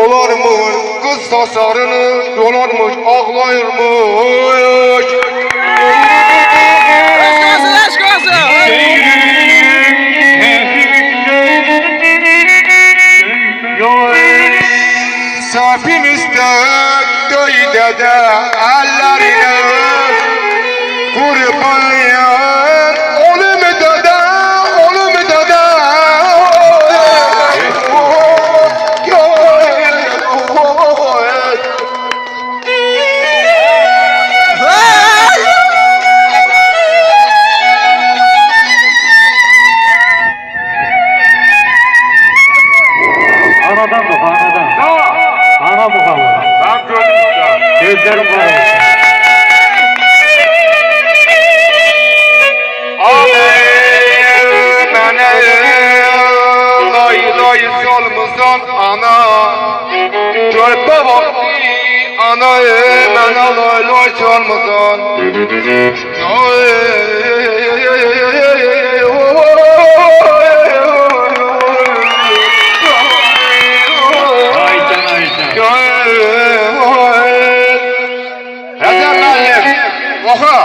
olarmış, kız saçlarını yolarmış, ağlayırmış. Sapimizde döydede ellerine kurbanlayan onu mu dede, onu mu dede? Anadan bu, anadan. Ana bu kalı. Ben gördüm ya. Gözlerim var. Lay lay solmuzdan ana Körpe vakti ana Mene lay lay solmuzdan Ayten ayten. Ezel Mehmet Oha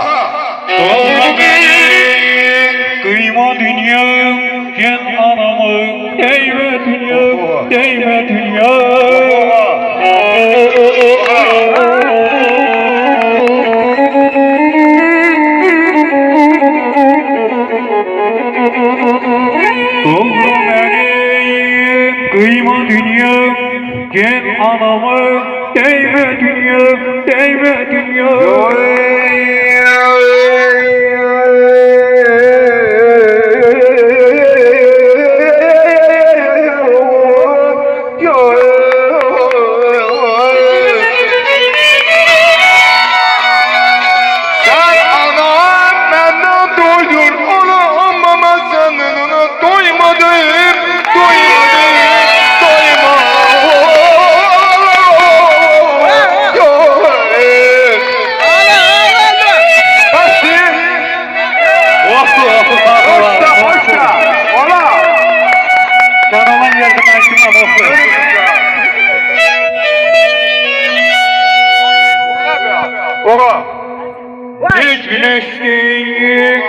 Doğma beni, kıyma dünya, gen anamı, değme dünya, değme dünya. Doğma beni, kıyma dünya, gen anamı, değme dünya, değme dünya. Sen anam benden doydun, onu amma senden ona doymadım, doymadım, Kanalan yardım açtım abası. Oha! Hiç güneştin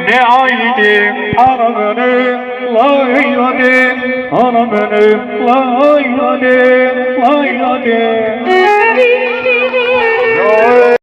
ne aydım anamını layladım anamını layladım layladım.